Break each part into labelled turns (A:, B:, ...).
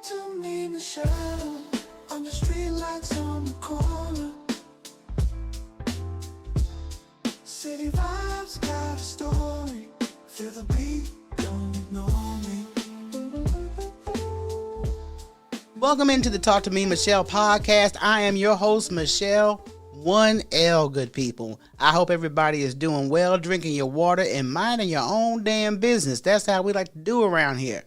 A: Talk to me, Michelle. On the street lights on the corner. City vibes got a story. Feel the beat, don't ignore me.
B: Welcome into the Talk to Me Michele podcast. I am your host, Michele 1L, good people. I hope everybody is doing well, drinking your water, and minding your own damn business. That's how we like to do around here.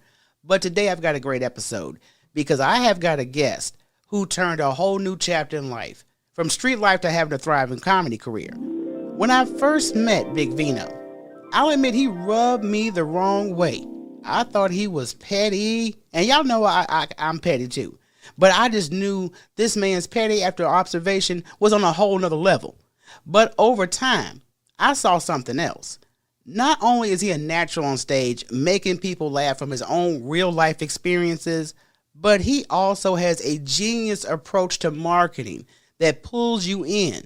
B: But today I've got a great episode because I have got a guest who turned a whole new chapter in life, from street life to having a thriving comedy career. When I first met Big Vino, I'll admit he rubbed me the wrong way. I thought he was petty, and y'all know I'm petty too. But I just knew this man's petty after observation was on a whole nother level. But over time, I saw something else. Not only is he a natural on stage, making people laugh from his own real life experiences, but he also has a genius approach to marketing that pulls you in.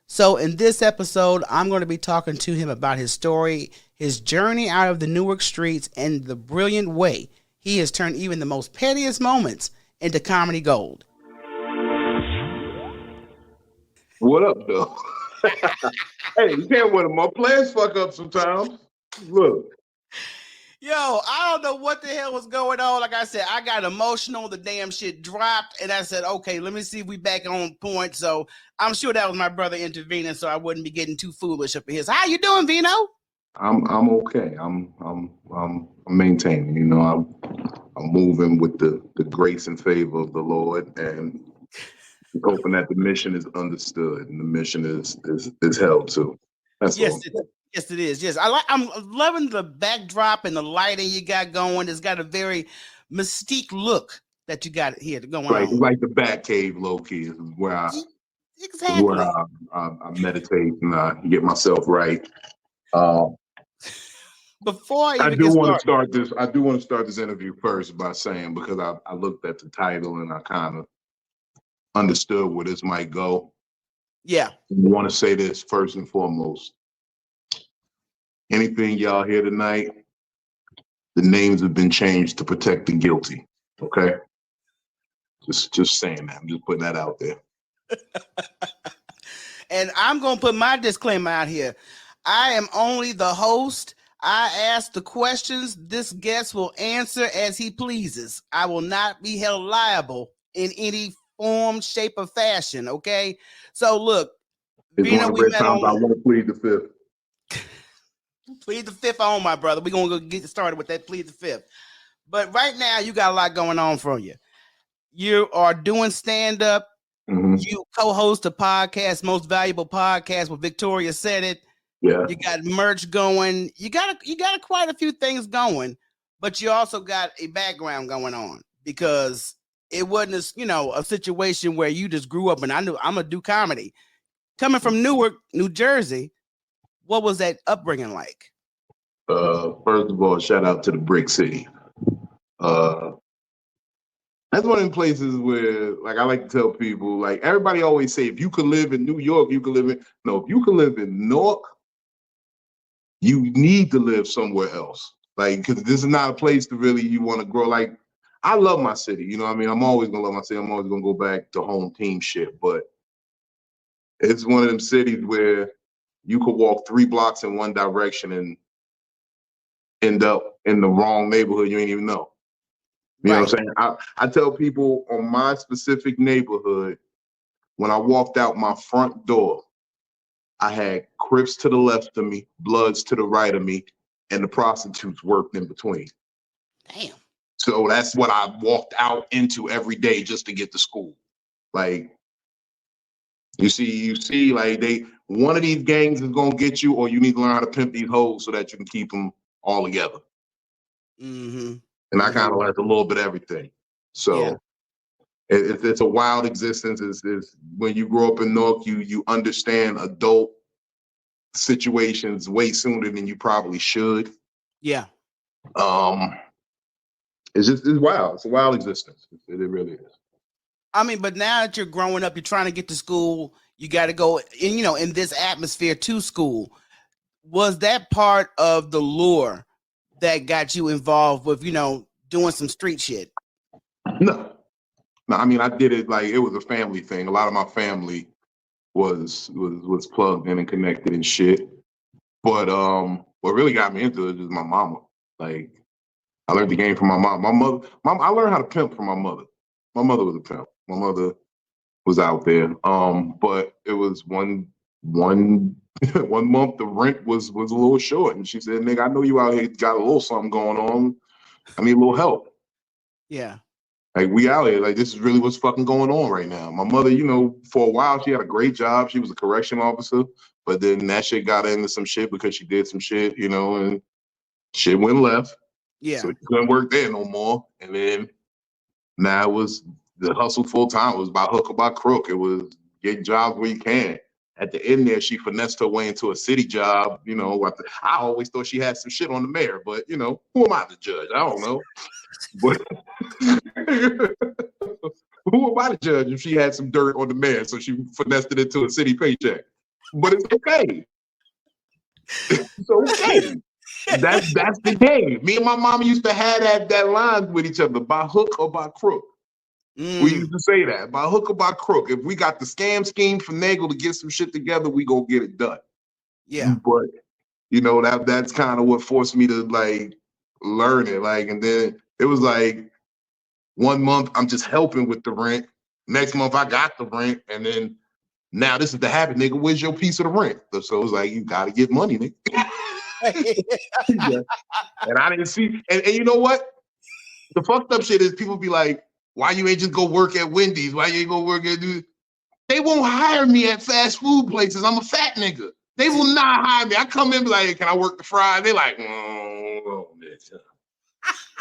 B: So in this episode, I'm going to be talking to him about his story, his journey out of the Newark streets, and the brilliant way he has turned even the most pettiest moments into comedy gold.
C: What up, though? Hey, you can't win them. My plans fuck up sometimes. Look.
B: Yo, I don't know what the hell was going on. Like I said, I got emotional. The damn shit dropped. And I said, okay, let me see if we back on point. So I'm sure that was my brother intervening so I wouldn't be getting too foolish up in here. So how you doing, Vino?
C: I'm okay. I'm maintaining. You know, I'm moving with the grace and favor of the Lord, and hoping that the mission is understood and the mission is held to. That's all.
B: Yes, it is. Yes, I'm loving the backdrop and the lighting you got going. It's got a very mystique look that you got here going on.
C: Like the Batcave, low key, is where I meditate and I get myself right.
B: Before
C: I do want to start this interview first by saying, because I looked at the title and I kind of understood where this might go.
B: Yeah.
C: I want to say this first and foremost. Anything y'all hear tonight, the names have been changed to protect the guilty. Okay? Just saying that. I'm just putting that out there.
B: And I'm going to put my disclaimer out here. I am only the host. I ask the questions. This guest will answer as he pleases. I will not be held liable in any form, shape, or fashion. Okay? So look,
C: Vino, we met on. I want to plead the fifth.
B: Plead the fifth on, my brother. We're going to get started with that plead the fifth. But right now, you got a lot going on for you. You are doing stand-up. Mm-hmm. You co-host a podcast, Most Valuable Podcast with Victoria Said It.
C: Yeah.
B: You got merch going. You got quite a few things going, but you also got a background going on because it wasn't a situation where you just grew up and I knew I'm going to do comedy. Coming from Newark, New Jersey, what was that upbringing like?
C: First of all, shout out to the Brick City. That's one of the places where, like, I like to tell people, like, everybody always say, if you could live in New York, if you could live in Newark, you need to live somewhere else. Like, because this is not a place to really you want to grow. Like, I love my city. You know what I mean? I'm always going to love my city. I'm always going to go back to home team shit. But it's one of them cities where you could walk 3 blocks in one direction and end up in the wrong neighborhood you ain't even know. You know what I'm saying? I tell people on my specific neighborhood, when I walked out my front door, I had Crips to the left of me, Bloods to the right of me, and the prostitutes worked in between.
B: Damn.
C: So that's what I walked out into every day just to get to school. Like, you see, like one of these gangs is gonna get you, or you need to learn how to pimp these hoes so that you can keep them all together.
B: Mm-hmm.
C: And I kind of learned a little bit of everything. So it's a wild existence. Is when you grow up in Newark, you understand adult situations way sooner than you probably should.
B: Yeah.
C: It's wild. It's a wild existence. It really is.
B: I mean, but now that you're growing up, you're trying to get to school. You got to go, in this atmosphere to school. Was that part of the lure that got you involved with, doing some street shit?
C: No, no. I mean, I did it like it was a family thing. A lot of my family was plugged in and connected and shit. But what really got me into it is my mama. Like I learned the game from my mom. I learned how to pimp from my mother. My mother was a pimp. My mother was out there. But it was one one month the rent was a little short, and she said, "Nigga, I know you out here got a little something going on. I need a little help."
B: Yeah.
C: Like we out here, like this is really what's fucking going on right now. My mother, for a while she had a great job. She was a correction officer, but then that shit got into some shit because she did some shit, and shit went left. So
B: Yeah.
C: she couldn't work there no more. And then now it was the hustle full time. It was by hook or by crook. It was getting jobs where you can. At the end there, she finessed her way into a city job. I always thought she had some shit on the mayor, but who am I to judge? I don't know. But who am I to judge if she had some dirt on the mayor, so she finessed it into a city paycheck? But it's okay. It's okay. That's the game. Me and my mama used to have that line with each other, by hook or by crook. We used to say that, by hook or by crook. If we got the scam scheme for Nagel to get some shit together, we gonna get it done.
B: Yeah.
C: But that's kind of what forced me to like learn it. Like, and then it was like 1 month I'm just helping with the rent. Next month I got the rent, and then now this is the habit, nigga. Where's your piece of the rent? So it's like you gotta get money, nigga. Yeah. And I didn't see, and you know what? The fucked up shit is people be like, why you ain't just go work at Wendy's? Why you ain't go work at dude? They won't hire me at fast food places. I'm a fat nigga. They will not hire me. I come in and be like, hey, can I work the fries? They like, oh,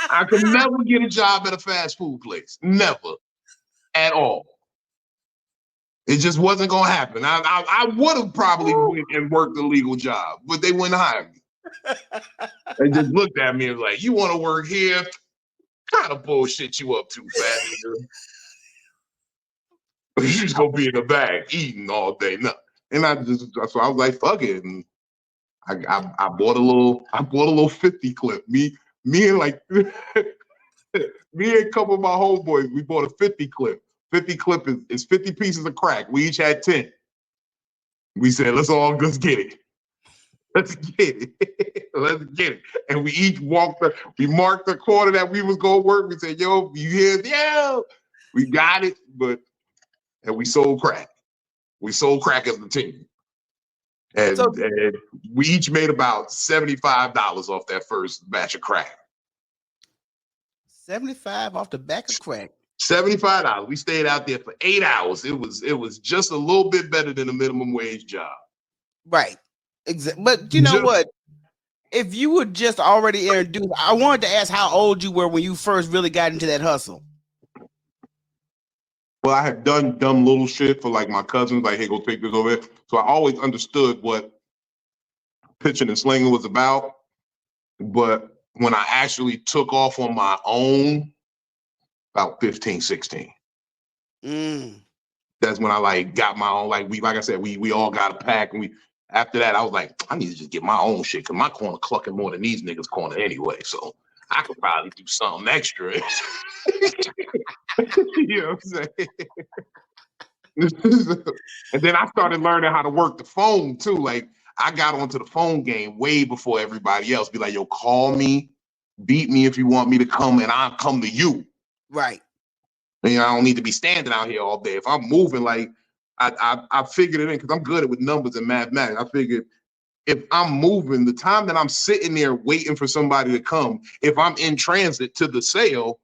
C: I could never get a job at a fast food place. Never. At all. It just wasn't gonna happen. I would have probably went and worked a legal job, but they wouldn't hire me. They just looked at me and was like, you want to work here? Kind of bullshit you up to, fat nigga. You just gonna be in the bag eating all day. No. And so I was like, fuck it. And I bought a little 50 clip. Me and like me and a couple of my homeboys, we bought a 50 clip. 50 clip is 50 pieces of crack. We each had 10. We said, let's get it. Let's get it. Let's get it. And we each we marked the corner that we was gonna work. We said, yo, you hear? Yeah, we got it, and we sold crack. We sold crack as a team. And we each made about $75 off that first batch of crack.
B: 75 off the back of crack.
C: $75. We stayed out there for 8 hours. It was just a little bit better than a minimum wage job.
B: Right. Exactly. But you know what? If you were just already introduced, I wanted to ask how old you were when you first really got into that hustle.
C: Well, I had done dumb little shit for like my cousins, like, hey, go take this over there. So I always understood what pitching and slinging was about. But when I actually took off on my own, about 15, 16. That's when I like got my own, like I said, we all got a pack, and after that I was like, I need to just get my own shit, because my corner clucking more than these niggas' corner anyway. So I could probably do something extra. You know what I'm saying? And then I started learning how to work the phone too. Like I got onto the phone game way before everybody else. Be like, yo, call me, beat me if you want me to come, and I'll come to you.
B: Right.
C: I don't need to be standing out here all day. If I'm moving, like I figured it in, because I'm good at with numbers and mathematics. I figured if I'm moving, the time that I'm sitting there waiting for somebody to come, if I'm in transit to the sale,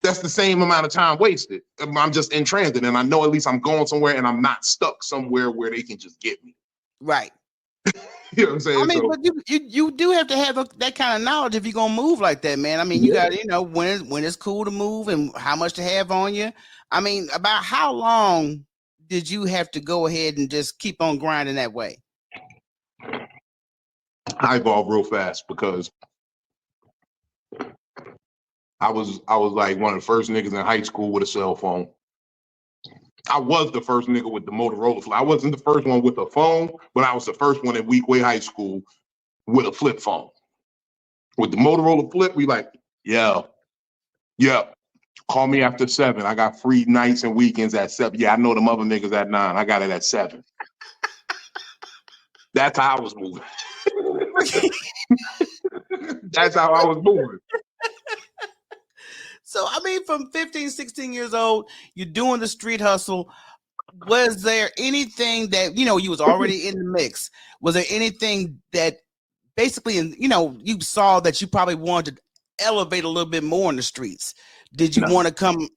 C: that's the same amount of time wasted. I'm just in transit, and I know at least I'm going somewhere, and I'm not stuck somewhere where they can just get me.
B: Right.
C: You know what I'm saying?
B: I mean, but you do have to have that kind of knowledge if you're gonna move like that, man. I mean, you got to when it's cool to move and how much to have on you. I mean, about how long did you have to go ahead and just keep on grinding that way?
C: I evolved real fast because I was like one of the first niggas in high school with a cell phone. I was the first nigga with the Motorola flip. I wasn't the first one with a phone, but I was the first one in Weequay High School with a flip phone. With the Motorola flip, we like, yeah. Call me after 7. I got free nights and weekends at 7. Yeah, I know them other niggas at 9. I got it at 7. That's how I was moving. That's how I was moving.
B: So, I mean, from 15, 16 years old, you're doing the street hustle. Was there anything that, you was already in the mix? Was there anything that basically, you saw that you probably wanted to elevate a little bit more in the streets? Did you
C: No.
B: want to come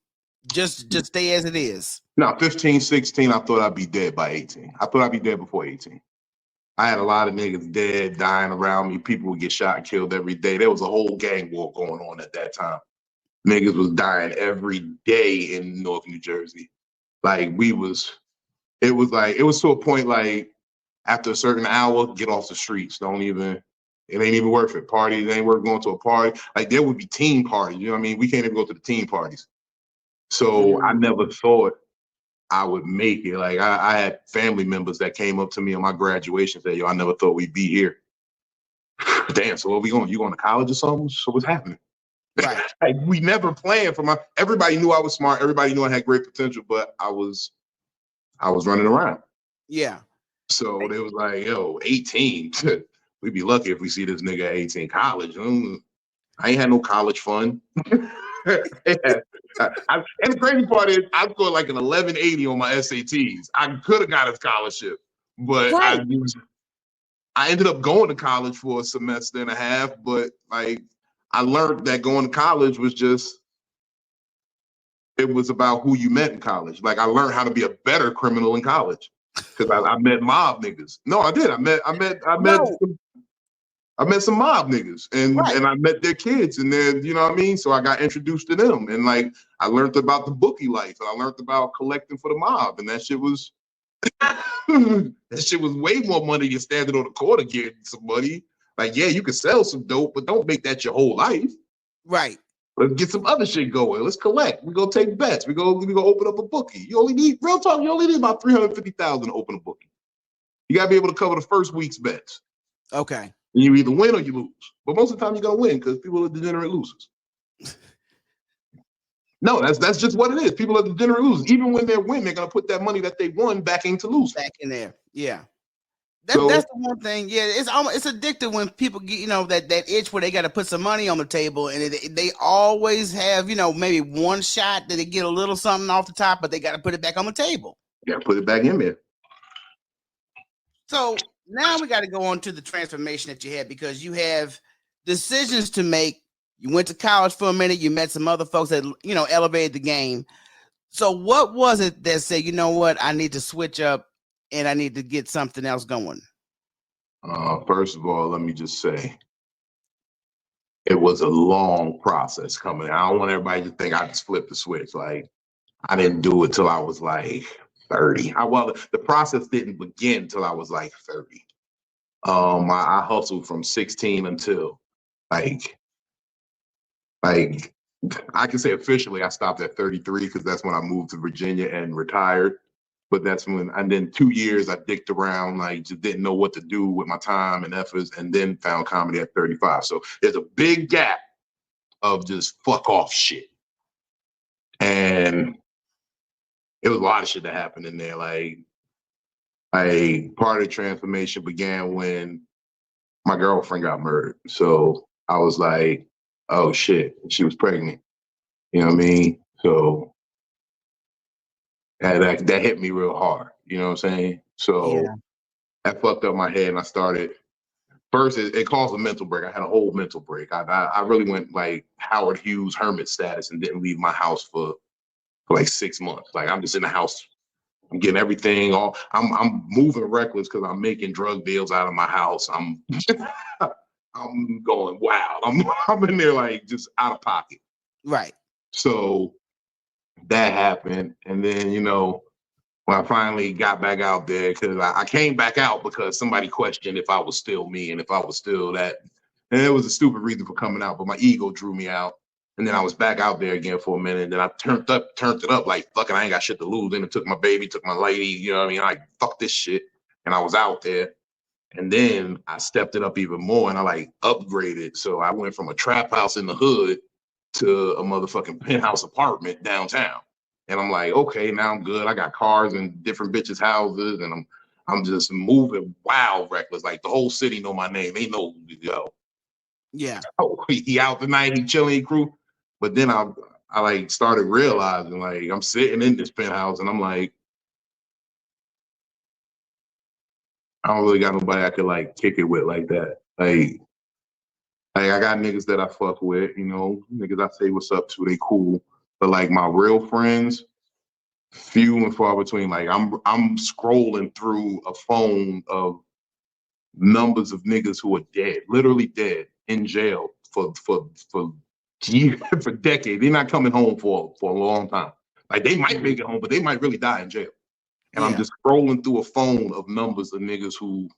B: just stay as it is?
C: No, 15, 16, I thought I'd be dead by 18. I thought I'd be dead before 18. I had a lot of niggas dead, dying around me. People would get shot and killed every day. There was a whole gang war going on at that time. Niggas was dying every day in North New Jersey. Like it was to a point like after a certain hour, get off the streets. It ain't even worth it. Parties ain't worth going to a party. Like there would be team parties. You know what I mean? We can't even go to the team parties. So I never thought I would make it. Like I had family members that came up to me on my graduation said, yo, I never thought we'd be here. Damn, so where we going? You going to college or something? So what's happening?
B: Right.
C: Like we never planned for everybody knew I was smart, everybody knew I had great potential, but I was running around.
B: Yeah.
C: So they was like, yo, 18. We'd be lucky if we see this nigga at 18 college. I ain't had no college fund. And the crazy part is I scored like an 1180 on my SATs. I could have got a scholarship, but
B: right.
C: I ended up going to college for a semester and a half, but like I learned that going to college it was about who you met in college. Like I learned how to be a better criminal in college because I met mob niggas. No, I did. I met some mob niggas and I met their kids and then, you know what I mean? So I got introduced to them and like I learned about the bookie life and I learned about collecting for the mob and that shit was way more money than standing on the corner getting some money. Like, yeah, you can sell some dope, but don't make that your whole life.
B: Right.
C: Let's get some other shit going. Let's collect. We go take bets. We go open up a bookie. You only need about $350,000 to open a bookie. You gotta be able to cover the first week's bets.
B: Okay.
C: And you either win or you lose. But most of the time you're gonna win because people are degenerate losers. No, that's just what it is. People are degenerate losers. Even when they win, they're gonna put that money that they won back into losing.
B: Back in there. Yeah. That's the one thing. Yeah, it's addictive when people get that itch where they got to put some money on the table, and they always have maybe one shot that they get a little something off the top, but they got to put it back on the table.
C: Yeah, put it back in there.
B: So now we got to go on to the transformation that you had because you have decisions to make. You went to college for a minute. You met some other folks that elevated the game. So what was it that said, you know what, I need to switch up? And I need to get something else going?
C: First of all, let me just say, it was a long process coming. I don't want everybody to think I just flipped the switch. Like, I didn't do it till I was like 30. The process didn't begin till I was like 30. I hustled from 16 until like I can say officially I stopped at 33 because that's when I moved to Virginia and retired. But that's when, and then 2 years I dicked around, like just didn't know what to do with my time and efforts, and then found comedy at 35. So there's a big gap of just fuck off shit. And it was a lot of shit that happened in there. Like part of the transformation began when my girlfriend got murdered. So I was like, oh shit, she was pregnant. You know what I mean? So that hit me real hard. You know what I'm saying? So that fucked up my head and I started, first it caused a mental break. I had a whole mental break. I really went like Howard Hughes hermit status and didn't leave my house for like 6 months. Like I'm just in the house. I'm getting everything all. I'm moving reckless because I'm making drug deals out of my house. I'm going wild. I'm in there like just out of pocket.
B: Right.
C: So that happened, and then when I finally got back out there, because I came back out because somebody questioned if I was still me and if I was still that. And it was a stupid reason for coming out, but my ego drew me out. And then I was back out there again for a minute. And then I turned it up like, fucking, I ain't got shit to lose. Then it took my baby, took my lady, you know what I mean? Like, fuck this shit. And I was out there. And then I stepped it up even more and I like upgraded. So I went from a trap house in the hood to a motherfucking penthouse apartment downtown. And I'm like, okay, now I'm good. I got cars in different bitches' houses, and I'm just moving wild reckless. Like the whole city know my name. They know, yo,
B: Yeah.
C: oh, he out tonight, he chilling, he crew. But then I like started realizing like I'm sitting in this penthouse and I'm like, I don't really got nobody I could like kick it with like that. Like I got niggas that I fuck with, you know, niggas I say what's up to, they cool. But like my real friends, few and far between. Like I'm scrolling through a phone of numbers of niggas who are dead, literally dead, in jail for years, for decades. They're not coming home for a long time. Like they might make it home, but they might really die in jail. And I'm
B: Yeah.
C: just scrolling through a phone of numbers of niggas who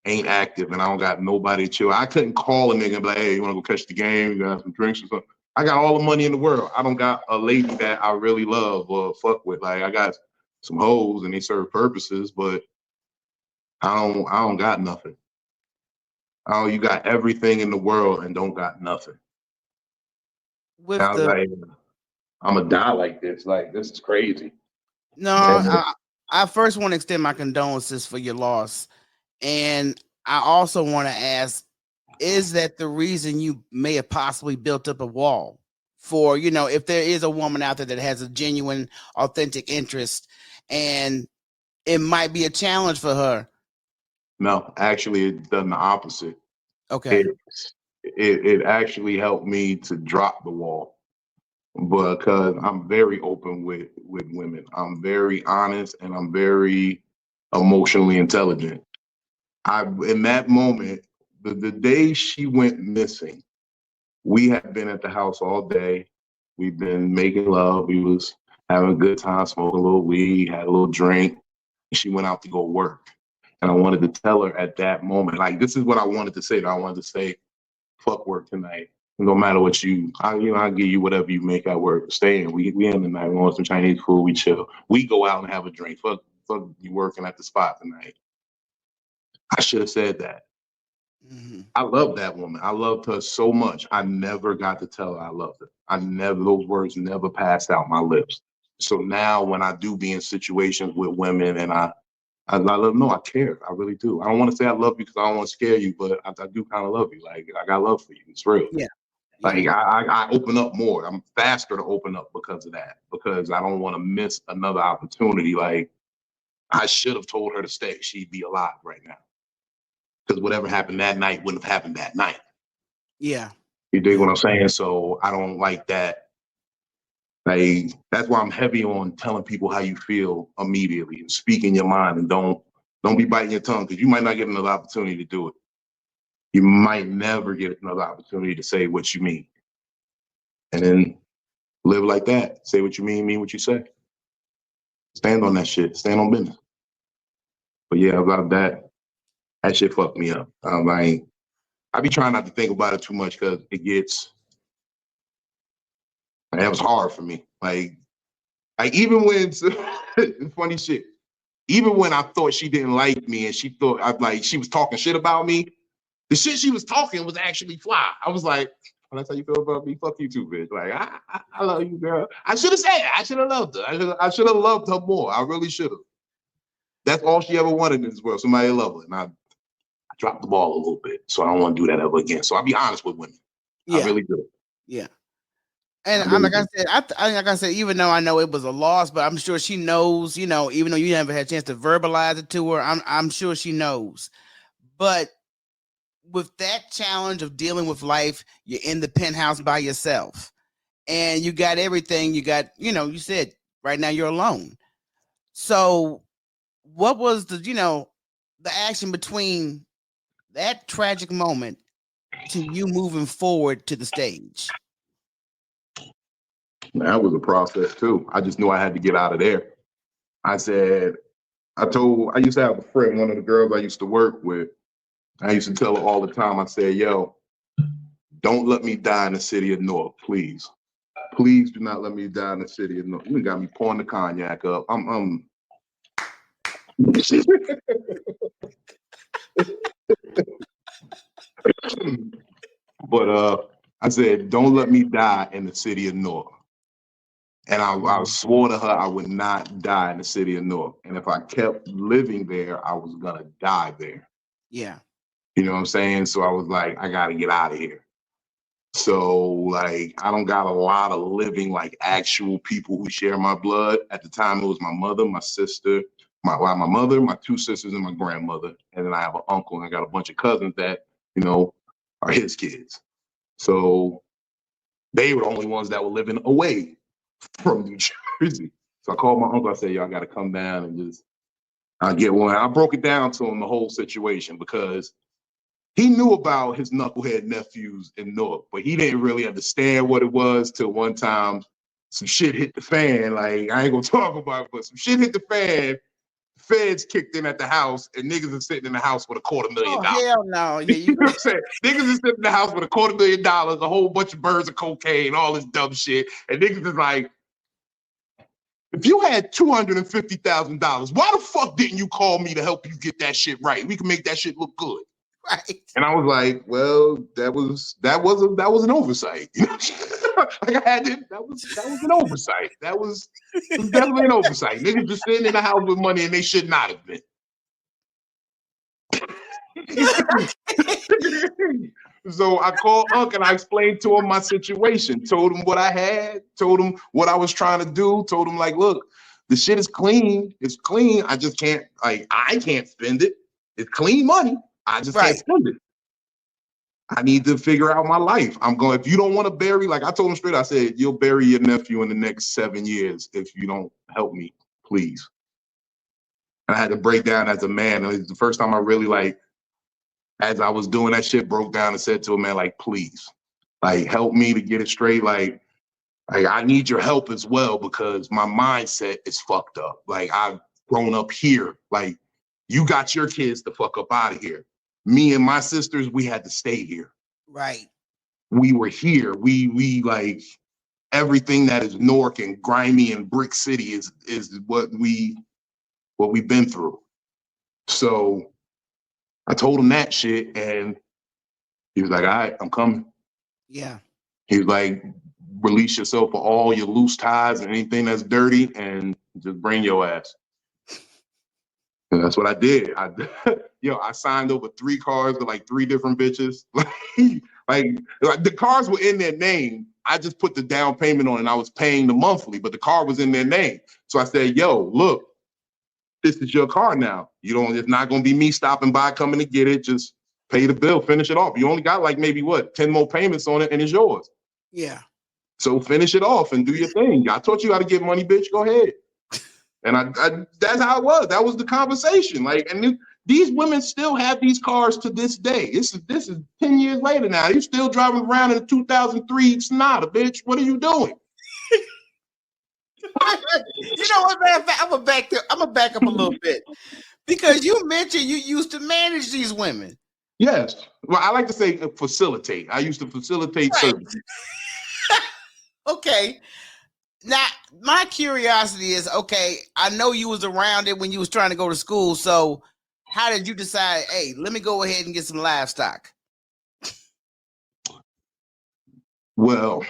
C: ain't active, and I don't got nobody to chill. I couldn't call a nigga and be like, hey, you want to go catch the game? You got some drinks or something? I got all the money in the world. I don't got a lady that I really love or fuck with. Like I got some hoes and they serve purposes, but I don't got nothing. Oh, you got everything in the world and don't got nothing. And
B: With
C: I was
B: the
C: like, I'm gonna die like this. Like this is crazy.
B: no,
C: And
B: I first want to extend my condolences for your loss, and I also want to ask, is that the reason you may have possibly built up a wall for, you know, if there is a woman out there that has a genuine, authentic interest, and it might be a challenge for her?
C: no, actually, it done the opposite.
B: Okay.
C: It it actually helped me to drop the wall because I'm very open with women. I'm very honest and I'm very emotionally intelligent. I in that moment, the day she went missing, we had been at the house all day. We've been making love. We was having a good time, smoking a little weed, had a little drink. She went out to go work. And I wanted to tell her at that moment, like, this is what I wanted to say. I wanted to say, fuck work tonight. No matter what I'll give you whatever you make at work. Stay in. We in the night. We want some Chinese food. We chill. We go out and have a drink. Fuck you working at the spot tonight. I should have said that.
B: Mhm.
C: I love that woman. I loved her so much. I never got to tell her I loved her. Those words never passed out my lips. So now when I do be in situations with women and I let them know I care. I really do. I don't want to say I love you because I don't want to scare you, but I do kind of love you. Like I got love for you. It's real.
B: Yeah. Yeah.
C: Like I open up more. I'm faster to open up because of that. Because I don't want to miss another opportunity. Like I should have told her to stay. She'd be alive right now. Because whatever happened that night wouldn't have happened that night.
B: Yeah.
C: You dig
B: Yeah.
C: what I'm saying? So I don't like that. Like that's why I'm heavy on telling people how you feel immediately and speaking your mind and don't be biting your tongue because you might not get another opportunity to do it. You might never get another opportunity to say what you mean. And then live like that. Say what you mean what you say. Stand on that shit. Stand on business. But yeah, about that shit fucked me up. I be trying not to think about it too much because that was hard for me. Like even when funny shit, even when I thought she didn't like me and she thought she was talking shit about me, the shit she was talking was actually fly. I was like, oh, that's how you feel about me? Fuck you too, bitch. Like I love you, girl. I should have said it. I should have loved her. I should have loved her more. I really should have. That's all she ever wanted in this world. Somebody to love her. And I dropped the ball a little bit. So I don't want to do that ever again. So I'll be honest with women. I
B: Yeah.
C: really do.
B: Yeah.
C: I
B: And I'm
C: really
B: like I
C: do.
B: said, like I said, even though I know it was a loss, but I'm sure she knows. You know, even though you never had a chance to verbalize it to her, I'm sure she knows. But with that challenge of dealing with life, you're in the penthouse by yourself, and you got everything. You got, you know, you said right now you're alone. So, what was the action between that tragic moment to you moving forward to the stage?
C: That was a process too. I just knew I had to get out of there. I said, I used to have a friend, one of the girls I used to work with. I used to tell her all the time, I said, yo, don't let me die in the city of Newark, please. Please do not let me die in the city of Newark. You got me pouring the cognac up. But I said, don't let me die in the city of Newark. And I swore to her I would not die in the city of Newark. And if I kept living there, I was gonna die there.
B: Yeah.
C: You know what I'm saying? So I was like, I gotta get out of here. So like I don't got a lot of living like actual people who share my blood. At the time, it was my mother, my sister, my mother, my two sisters, and my grandmother. And then I have an uncle, and I got a bunch of cousins that, you know, are his kids. So they were the only ones that were living away from New Jersey. So I called my uncle. I said, y'all got to come down and just get one. I broke it down to him, the whole situation, because he knew about his knucklehead nephews in Newark, but he didn't really understand what it was till one time some shit hit the fan. Like, I ain't gonna talk about it, but some shit hit the fan. Feds kicked in at the house, and niggas are sitting in the house with $250,000.
B: Oh, hell no. Yeah,
C: You know what I'm saying? Niggas is sitting in the house with $250,000, a whole bunch of birds of cocaine, all this dumb shit. And niggas is like, if you had $250,000, why the fuck didn't you call me to help you get that shit right? We can make that shit look good.
B: Right.
C: And I was like, well, that was an oversight. You know? Like I had to, that was an oversight. That was definitely an oversight. Niggas just sitting in the house with money and they should not have been. So I called Unc and I explained to him my situation, told him what I had, told him what I was trying to do, told him like, look, the shit is clean. It's clean. I just can't, like, I can't spend it. It's clean money. I just can't spend it. I need to figure out my life. I'm going, if you don't want to bury, like I told him straight, I said, you'll bury your nephew in the next 7 years if you don't help me, please. And I had to break down as a man. It was the first time I really, like, as I was doing that shit, broke down and said to him, man, like, please, like, help me to get it straight. Like, I need your help as well because my mindset is fucked up. Like, I've grown up here. Like, you got your kids to fuck up out of here. Me and my sisters, we had to stay here.
B: Right.
C: We were here. We like everything that is Newark and grimy and brick city is what we've been through. So I told him that shit and he was like, all right, I'm coming.
B: Yeah.
C: He was like, release yourself of all your loose ties and anything that's dirty and just bring your ass. And that's what I did. I signed over 3 cars to like 3 different bitches. like the cars were in their name. I just put the down payment on and I was paying the monthly, but the car was in their name. So I said, yo, look, this is your car now. It's not gonna be me stopping by, coming to get it. Just pay the bill, finish it off. You only got like maybe 10 more payments on it and it's yours.
B: Yeah.
C: So finish it off and do your thing. I taught you how to get money, bitch. Go ahead. And I that's how it was. That was the conversation. Like, and these women still have these cars to this day. This is 10 years later now. You're still driving around in a 2003 Sonata, bitch. What are you doing?
B: You know what, man? I'm gonna back up a little bit because you mentioned you used to manage these women.
C: Yes. Well, I like to say facilitate. I used to facilitate service.
B: Okay. Now, my curiosity is, okay, I know you was around it when you was trying to go to school. So how did you decide, hey, let me go ahead and get some livestock?
C: Well,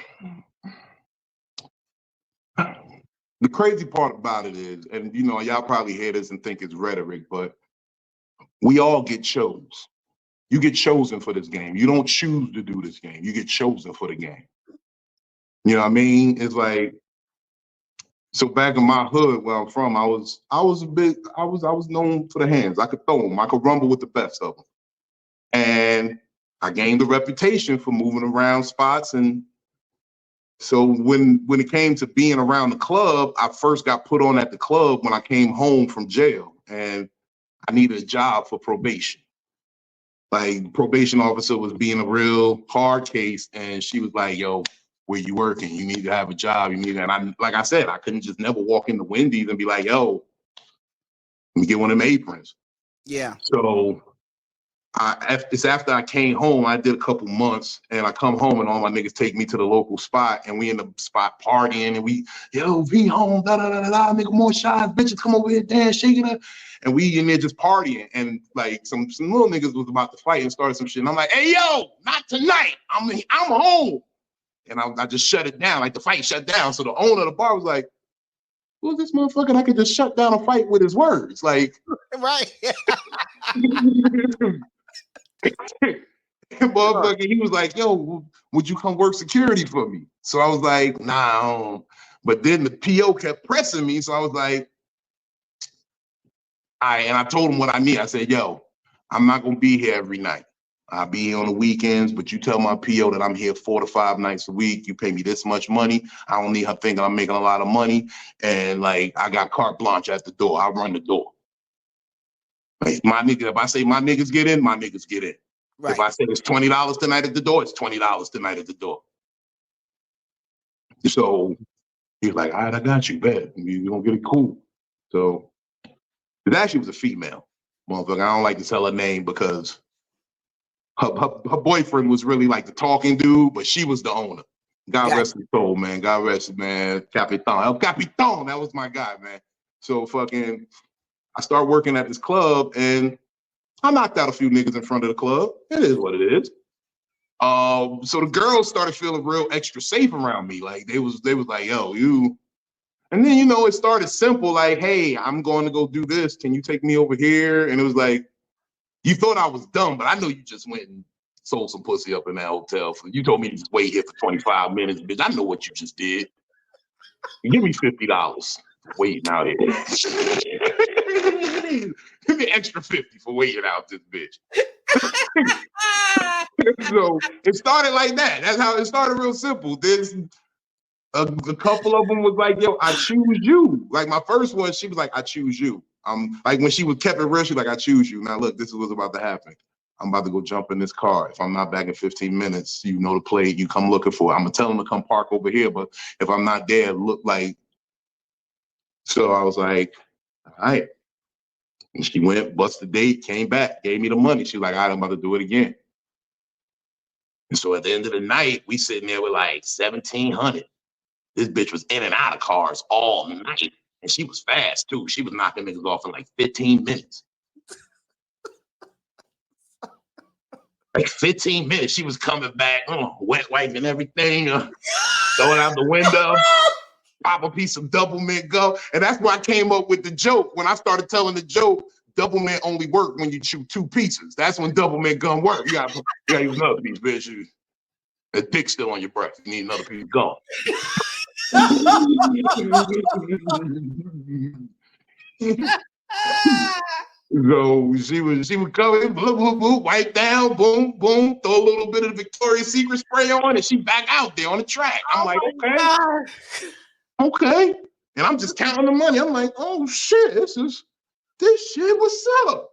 C: the crazy part about it is, and y'all probably hear this and think it's rhetoric, but we all get chose. You get chosen for this game. You don't choose to do this game. You get chosen for the game. You know what I mean? It's like, so back in my hood where I'm from, I was known for the hands. I could throw them. I could rumble with the best of them. And I gained a reputation for moving around spots. And so when it came to being around the club, I first got put on at the club when I came home from jail. And I needed a job for probation. Like, probation officer was being a real hard case. And she was like, yo, where you working? You need to have a job. You need, and I, like I said, I couldn't just never walk into Wendy's and be like, yo, let me get one of them aprons.
B: Yeah.
C: So It's after I came home. I did a couple months, and I come home, and all my niggas take me to the local spot, and we in the spot partying, and we, yo, V home, da da da da da, nigga, more shots, bitches come over here, dance, shaking it, and we in there just partying, and like some little niggas was about to fight and started some shit, and I'm like, hey yo, not tonight, I'm home, and I just shut it down, like the fight shut down. So the owner of the bar was like, who's this motherfucker that could just shut down a fight with his words, like,
B: Right.
C: Motherfucker, he was like, yo, would you come work security for me? So I was like, nah, I don't. But then the PO kept pressing me. So I was like, all right. And I told him what I need. I said, yo, I'm not going to be here every night. I'll be here on the weekends, but you tell my PO that I'm here 4 to 5 nights a week. You pay me this much money. I don't need her thinking I'm making a lot of money. And like, I got carte blanche at the door. I run the door. Like, my nigga, if I say my niggas get in, my niggas get in. Right. If I say it's $20 tonight at the door, it's $20 tonight at the door. So he's like, all right, I got you, bet. You're gonna get it cool. So it actually was a female, motherfucker. I don't like to tell her name because her boyfriend was really like the talking dude, but she was the owner. God rest his soul, man. God rest his man. Capitan. El Capitan, that was my guy, man. So fucking, I start working at this club, and I knocked out a few niggas in front of the club. It is what it is. So the girls started feeling real extra safe around me. Like they was like, yo, you. And then, you know, it started simple, like, hey, I'm going to go do this. Can you take me over here? And it was like, you thought I was dumb, but I know you just went and sold some pussy up in that hotel. You told me to just wait here for 25 minutes, bitch. I know what you just did. Give me $50 for waiting out here. Give me extra 50 for waiting out this bitch. So it started like that. That's how it started, real simple. There's a couple of them was like, yo, I choose you. Like my first one, she was like, I choose you. Like when she was kept it real, she was like, I choose you. Now look, this is what's about to happen. I'm about to go jump in this car. If I'm not back in 15 minutes, you know the plate, you come looking for it. I'm gonna tell them to come park over here, but if I'm not there, look like. So I was like, all right. And she went, bust the date, came back, gave me the money. She was like, all right, I'm about to do it again. And so at the end of the night, we sitting there with like 1,700. This bitch was in and out of cars all night. And she was fast too. She was knocking niggas off in like 15 minutes. Like 15 minutes, she was coming back, wet wiping everything, throwing out the window, pop a piece of double mint gum. And that's why I came up with the joke. When I started telling the joke, double mint only work when you chew 2 pieces. That's when double mint gum work. You gotta use another piece, bitch. The dick's still on your breath. You need another piece of gum. So she would come in, boom, boom, boom, wipe down, boom, boom, throw a little bit of Victoria's Secret spray on, and she back out there on the track. I'm like, okay. And I'm just counting the money. I'm like, oh shit, this shit, what's up?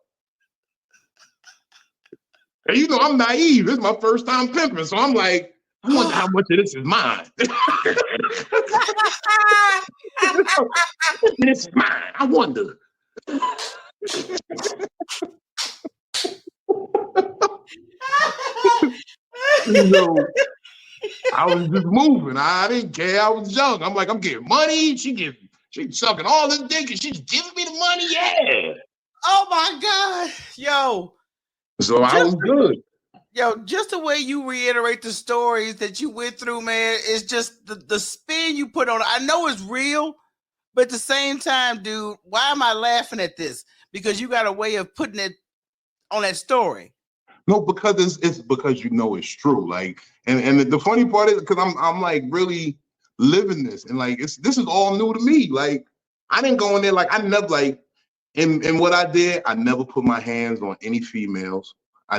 C: And you know, I'm naive. This is my first time pimping. So I'm like, I wonder how much of this is mine. This is mine. I wonder. So I was just moving. I didn't care. I was young. I'm like, I'm getting money. She's sucking all this dick and she's giving me the money. Yeah.
B: Oh my God. Yo.
C: So I was good.
B: Yo, just the way you reiterate the stories that you went through, man, is just the spin you put on it. I know it's real, but at the same time, dude, why am I laughing at this? Because you got a way of putting it on that story.
C: No, because it's because you know it's true. Like, and the funny part is because I'm like really living this, and like this is all new to me. Like, I didn't go in there, like I never, like in what I did, I never put my hands on any females. I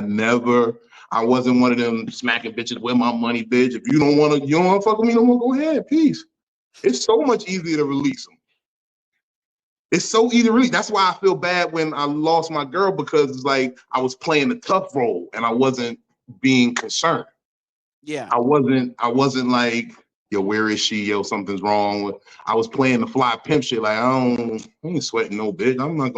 C: wasn't one of them smacking bitches with my money, bitch. If you don't want to fuck with me no more, go ahead, peace. It's so much easier to release them. It's so easy to release. That's why I feel bad when I lost my girl, because it's like I was playing a tough role and I wasn't being concerned.
B: Yeah.
C: I wasn't like, yo, where is she? Yo, something's wrong. I was playing the fly pimp shit. Like, I ain't sweating no bitch. I'm not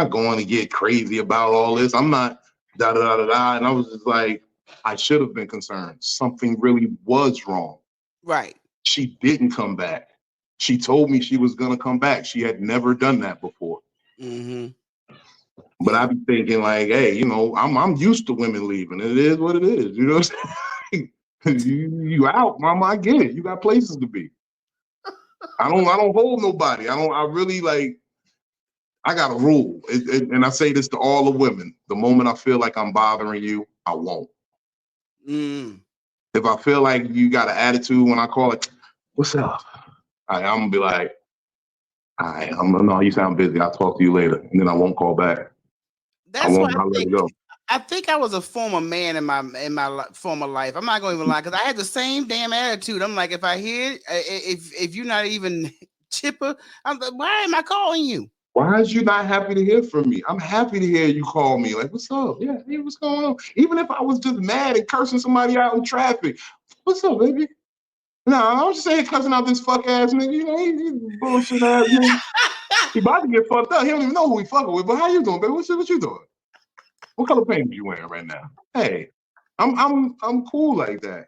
C: going to get crazy about all this. I'm not da da da da da. And I was just like, I should have been concerned. Something really was wrong.
B: Right.
C: She didn't come back. She told me she was gonna come back. She had never done that before.
B: Mm-hmm.
C: But I be thinking like, hey, you know, I'm used to women leaving. It is what it is. You know what I'm saying? you out, mama. I get it. You got places to be. I don't hold nobody. I really like. I got a rule, and I say this to all the women: the moment I feel like I'm bothering you, I won't.
B: Mm.
C: If I feel like you got an attitude when I call it, what's up? I'm gonna be like, all right, no, you sound busy. I'll talk to you later, and then I won't call back.
B: That's what
C: I'll let it go.
B: I think I was a former man in my former life. I'm not going to even lie, because I had the same damn attitude. I'm like, if I hear if you're not even chipper, I'm like, why am I calling you?
C: Why is you not happy to hear from me? I'm happy to hear you call me. Like, what's up? Yeah, hey, what's going on? Even if I was just mad and cursing somebody out in traffic, what's up, baby? No, I was just saying cussing out this fuck ass nigga. You know, he bullshit ass nigga. He about to get fucked up. He don't even know who he fucking with. But how you doing, baby? What you doing? What color paint are you wearing right now? Hey, I'm cool like that.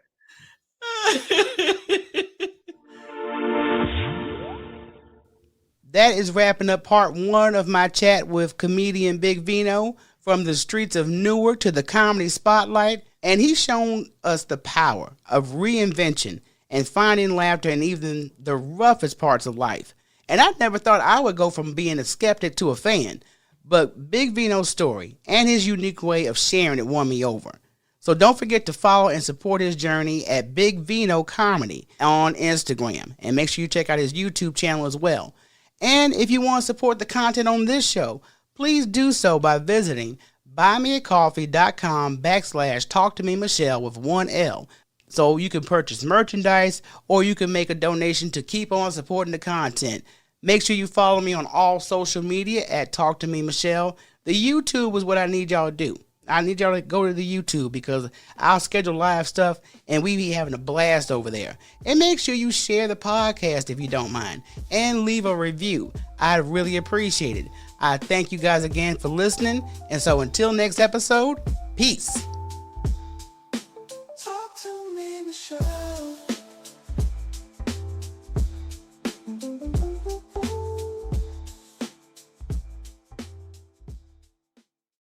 B: That is wrapping up part 1 of my chat with comedian Big Vino, from the streets of Newark to the comedy spotlight. And he's shown us the power of reinvention and finding laughter in even the roughest parts of life. And I never thought I would go from being a skeptic to a fan. But Big Vino's story and his unique way of sharing it won me over. So don't forget to follow and support his journey at Big Vino Comedy on Instagram. And make sure you check out his YouTube channel as well. And if you want to support the content on this show, please do so by visiting buymeacoffee.com/talktomemichele with 1 L. So you can purchase merchandise, or you can make a donation to keep on supporting the content. Make sure you follow me on all social media at Talk to Me Michele. The YouTube is what I need y'all to do. I need y'all to go to the YouTube, because I'll schedule live stuff and we be having a blast over there. And make sure you share the podcast if you don't mind, and leave a review. I'd really appreciate it. I thank you guys again for listening. And so until next episode, peace.